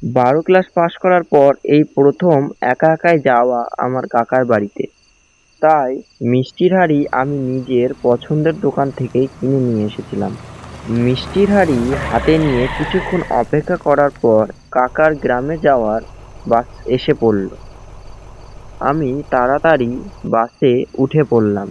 12 class pass করার পর এই প্রথম একা একাই যাওয়া আমার কাকার বাড়িতে। তাই মিষ্টির হাঁড়ি আমি নিজের পছন্দের দোকান থেকেই কিনে নিয়ে এসেছিলাম। মিষ্টির হাঁড়ি হাতে নিয়ে কিছুক্ষণ অপেক্ষা করার পর কাকার গ্রামে যাওয়ার বাস এসে পড়ল। আমি তাড়াতাড়ি বাসে উঠে পড়লাম।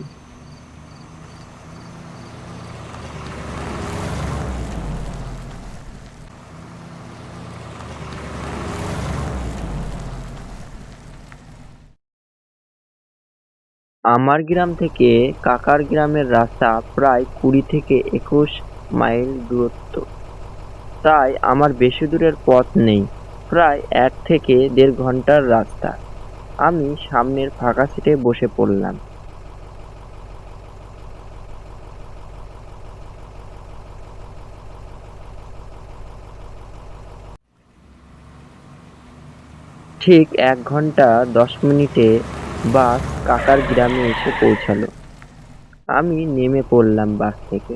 আমার গ্রাম থেকে কাকার গ্রামের রাস্তা প্রায় 20 থেকে 21 মাইল দূরত্ব। তাই আমার বেশি দূরের পথ নেই, প্রায় 1 থেকে 1.5 ঘন্টার রাস্তা। আমি সামনের ফাঁকা সিটে বসে পড়লাম। ঠিক 1 ঘন্টা 10 মিনিটে বাস কাকার গ্রামে এসে পৌঁছালো। আমি নেমে পড়লাম বাস থেকে।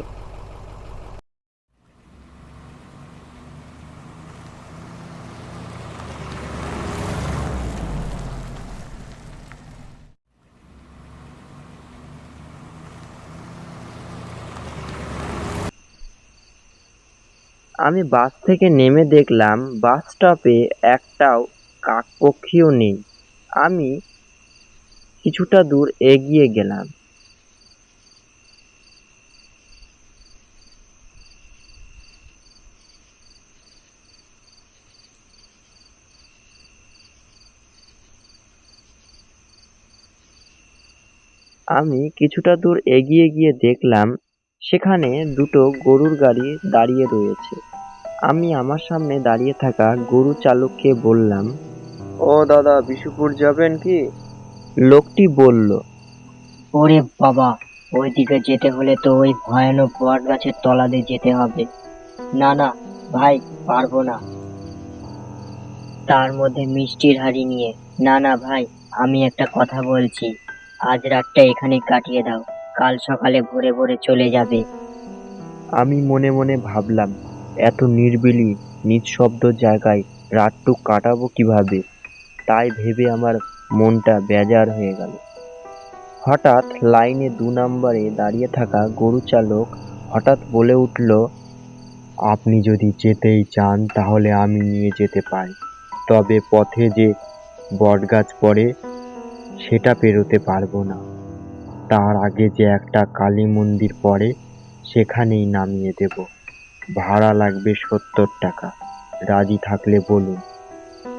আমি বাস থেকে নেমে দেখলাম বাস স্টপে একটাও কাকপক্ষীও নেই। আমি কিছুটা দূর এগিয়ে গেলাম। আমি কিছুটা দূর এগিয়ে গিয়ে দেখলাম সেখানে দুটো গরুর গাড়ি দাঁড়িয়ে রয়েছে। আমি আমার সামনে দাঁড়িয়ে থাকা গরু চালককে বললাম, ও দাদা, বিশুপুর যাবেন কি? লোকটি বলল, ওরে বাবা, ওইদিকে যেতে হলে তো ওই ভয়ানক বট গাছের তলা দিয়ে যেতে হবে। না না ভাই, পারবো না, তার মধ্যে মিষ্টির হাঁড়ি নিয়ে। না না ভাই, আমি একটা কথা বলছি, আজ রাতটা এখানে কাটিয়ে দাও, কাল সকালে ভোরে ভোরে চলে যাবে। আমি মনে মনে ভাবলাম, এত নিরিবিলি নিঃশব্দ জায়গায় রাতটুক কাটাবো কিভাবে? তাই ভেবে আমার মনটা বেজার হয়ে গেল। হঠাৎ লাইনে 2 নম্বরে দাঁড়িয়ে থাকা গরু চালক হঠাৎ বলে উঠল, আপনি যদি যেতেই চান তাহলে আমি নিয়ে যেতে পারি, তবে পথে যে বটগাছ পড়ে সেটা পেরোতে পারবো না। তার আগে যে একটা কালী মন্দির পড়ে সেখানেই নামিয়ে দেব। ভাড়া লাগবে 70 টাকা। রাজি থাকলে বলুন।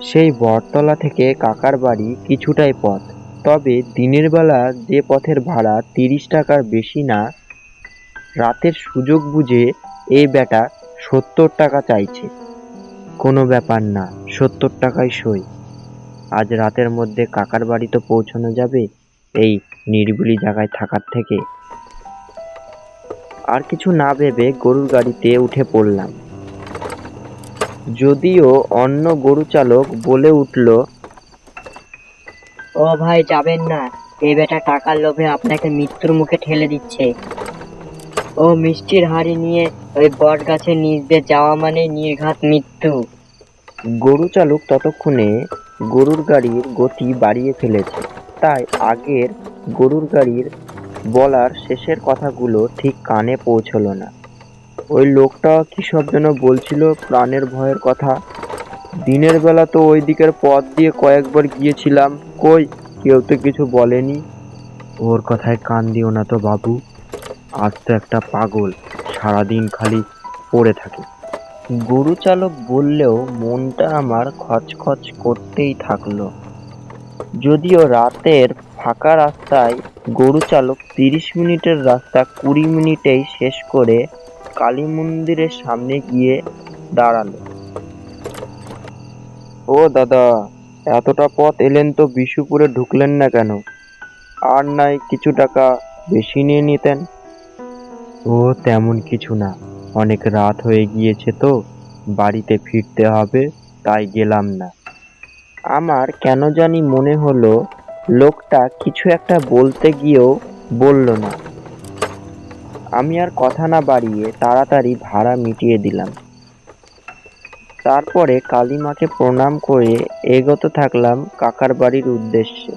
সেই বটতলা থেকে কাকার বাড়ি কিছুটাই পথ, তবে দিনের বেলা যে পথের ভাড়া 30 টাকার বেশি না। রাতের সুযোগ বুঝে এই বেটা 70 টাকা চাইছে। কোনো ব্যাপার না, 70 টাকাই সই। আজ রাতের মধ্যে কাকার বাড়ি তো পৌঁছানো যাবে এই নিরিবিলি জায়গায় থাকার থেকে। আর কিছু না ভেবে গরুর গাড়িতে উঠে পড়লাম। যদিও অন্য গরু চালক বলে উঠল, ও ভাই, যাবেন না, এই বেটা টাকার লোভে আপনাকে মৃত্যুর মুখে ঠেলে দিচ্ছে। ও মিষ্টির হাঁড়ি নিয়ে ওই বট গাছের নিচ দিয়ে যাওয়া মানে নির্ঘাত মৃত্যু। গরু চালক ততক্ষণে গরুর গাড়ির গতি বাড়িয়ে ফেলেছে, তাই আগের গরুর গাড়ির বলার শেষের কথাগুলো ঠিক কানে পৌঁছলো না। ওই লোকটা কি সব যেন বলছিল প্রাণের ভয়ের কথা। দিনের বেলা তো ওই দিকের পথ দিয়ে কয়েকবার গিয়েছিলাম, কই কেউ তো কিছু বলেনি। ওর কথায় কান দিও না তো বাবু, আজ তো একটা পাগল, সারাদিন খালি পড়ে থাকে। গরু চালক বললেও মনটা আমার খচখচ করতেই থাকলো। যদিও রাতের ফাঁকা রাস্তায় গরু চালক 30 মিনিটের রাস্তা 20 মিনিটেই শেষ করে কালী মন্দিরের সামনে গিয়ে দাঁড়ালো। ও দাদা, এতটা পথ এলেন তো বিশুপুরে ঢুকলেন না কেন? আর নাই কিছু টাকা বেশি নিয়ে নিতেন। ও তেমন কিছু না, অনেক রাত হয়ে গিয়েছে তো, বাড়িতে ফিরতে হবে, তাই গেলাম না। আমার কেন জানি মনে হলো লোকটা কিছু একটা বলতে গিয়েও বলল না। আমি আর কথা না বাড়িয়ে তাড়াতাড়ি ভাড়া মিটিয়ে দিলাম। তারপরে কালীমাকে প্রণাম করে এগোতে থাকলাম কাকার বাড়ির উদ্দেশ্যে।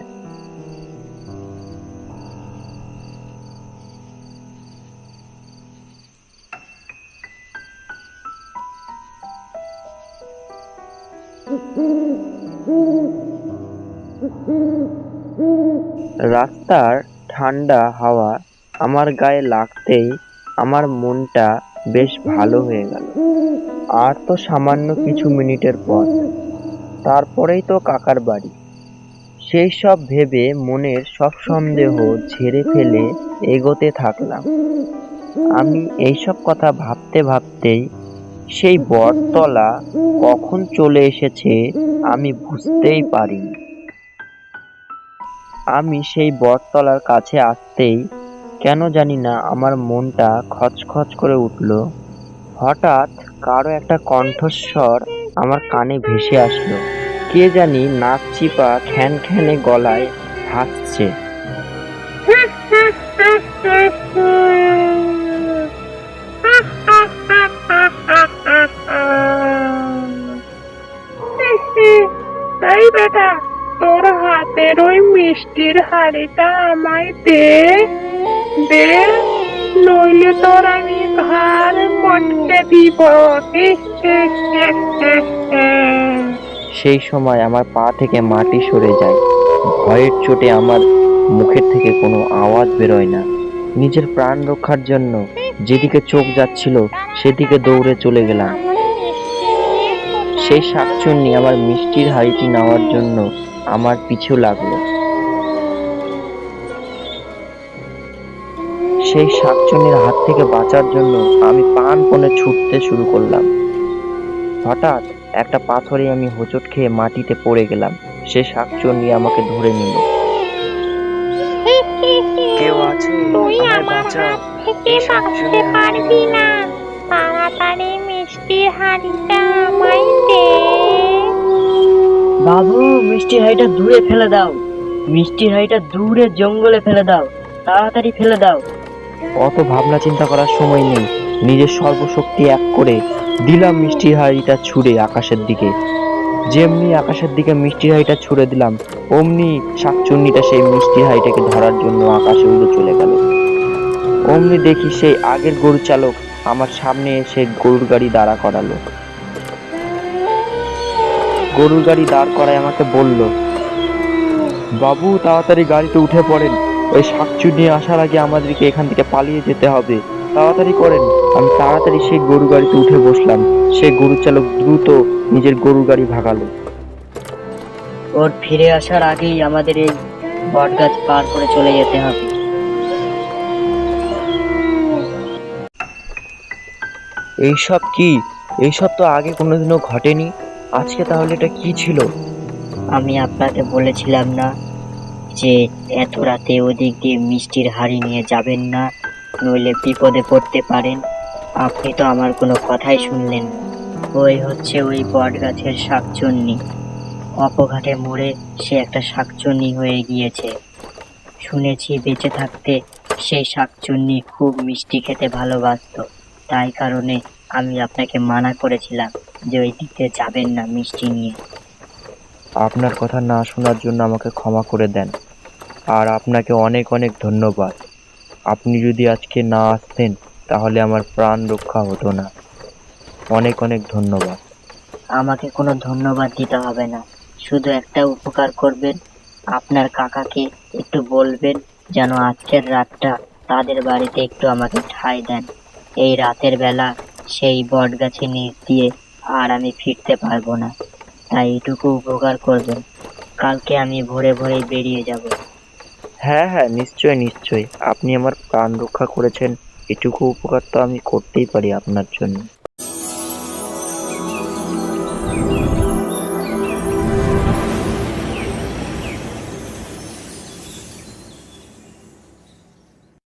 রাস্তার ঠান্ডা হাওয়া আমার গায়ে লাগতেই আমার মনটা বেশ ভালো হয়ে গেল। আর তো সামান্য কিছু মিনিটের পথ, তারপরেই তো কাকার বাড়ি। সেই সব ভেবে মনের সব সন্দেহ ঝেড়ে ফেলে এগোতে থাকলাম। আমি এইসব কথা ভাবতে ভাবতেই সেই বটতলা কখন চলে এসেছে আমি বুঝতেই পারিনি। আমি সেই বটতলার কাছে আসতেই কেন জানি না আমার মনটা খচখচ করে উঠল। হঠাৎ কারো একটা কণ্ঠস্বর আমার কানে ভেসে আসলো। কে জানি নাক চিপা খ্যানখ্যানে গলায় হাসছে। এই বেটা, তোর হাতের ওই মিষ্টির হাড়িটা আমায় দে দে, নইলে তোর আমি ঘাড় মটকে দিব। সেই সময় আমার পা থেকে মাটি সরে যায়। ভয়ের চোটে আমার মুখের থেকে কোনো আওয়াজ বেরোয় না। নিজের প্রাণ রক্ষার জন্য যেদিকে চোখ যাচ্ছিল সেদিকে দৌড়ে চলে গেলাম। সেই শাকচুন্নি আমার মিষ্টির হাড়িটি নেওয়ার জন্য আমার পিছু লাগলো। সেই শাকচুন্নির হাত থেকে বাঁচার জন্য আমি প্রাণপণে ছুটতে শুরু করলাম। হঠাৎ একটা পাথরে আমি হোঁচট খেয়ে মাটিতে পড়ে গেলাম। সে শাকচুন্নি আমাকে ধরে নিল। কেউ আছে? তুই আমায় আমার বাঁচাও। হাত থেকে এই বাঁচতে শাকচুন্নি পারবি না, তাড়াতাড়ি মিষ্টির হাড়িটা আমায় দে। বাবু, মিষ্টির হাঁড়িটা দূরে ফেলে দাও। মিষ্টির হাঁড়িটা দূরে জঙ্গলে ফেলে দাও, তাড়াতাড়ি ফেলে দাও। অত ভাবনা চিন্তা করার সময় নেই। নিজের সর্বশক্তি এক করে দিলাম মিষ্টির হাঁড়িটা ছুঁড়ে আকাশের দিকে। যেমনি আকাশের দিকে মিষ্টির হাঁড়িটা ছুঁড়ে দিলাম, অমনি শাকচুন্নিটা সেই মিষ্টির হাঁড়িটাকে ধরার জন্য আকাশে উড়ে চলে গেল। অমনি দেখি সেই আগের গরু চালক আমার সামনে এসে গরুর গাড়ি দাঁড়া করালো। গরুর গাড়ি দাঁড় করায় আমাকে বলল, বাবু তাড়াতাড়ি গাড়িতে উঠে পড়েন, ওই শাকচুন্নি আসার আগে আমাদেরকে এখান থেকে পালিয়ে যেতে হবে, তাড়াতাড়ি করেন। আমি তাড়াতাড়ি সেই গরু গাড়িতে উঠে বসলাম। সেই গরু চালক দ্রুত নিজের গরুর গাড়ি ভাগালো। ওর ফিরে আসার আগেই আমাদের এই বটগাছ পার করে চলে যেতে হবে। এইসব কি? এইসব তো আগে কোনোদিনও ঘটেনি। আজকে তাহলে এটা কি ছিল? আমি আপনাকে বলেছিলাম না যে এত রাতে ওদিক দিয়ে মিষ্টির হাঁড়ি নিয়ে যাবেন না, নইলে বিপদে পড়তে পারেন। আপনি তো আমার কোনো কথাই শুনলেন না। ওই হচ্ছে ওই বট গাছের শাকচুন্নি। অপঘাতে মরে সে একটা শাকচুন্নি হয়ে গিয়েছে। শুনেছি বেঁচে থাকতে সেই শাকচুন্নি খুব মিষ্টি খেতে ভালোবাসতো। তাই কারণে আমি আপনাকে মানা করেছিলাম যে ওই দিকে যাবেন না মিষ্টি নিয়ে। আপনার কথা না শোনার জন্য আমাকে ক্ষমা করে দেন। আর আপনাকে অনেক অনেক ধন্যবাদ। আপনি যদি আজকে না আসতেন তাহলে আমার প্রাণ রক্ষা হতো না। অনেক অনেক ধন্যবাদ। আমাকে কোনো ধন্যবাদ দিতে হবে না, শুধু একটা উপকার করবেন। আপনার কাকাকে একটু বলবেন যেন আজকের রাতটা তাদের বাড়িতে একটু আমাকে ঠাঁই দেন। এই রাতের বেলা সেই বট গাছের নিচ দিয়ে আর আমি ফিরতে পারবো না, তাই এটুকু উপকার করবেন। কালকে আমি ভোরে ভোরে বেরিয়ে যাব। হ্যাঁ হ্যাঁ, নিশ্চয় নিশ্চয়। আপনি আমার প্রাণ রক্ষা করেছেন, এটুকু উপকার তো আমি করতেই পারি আপনার জন্য।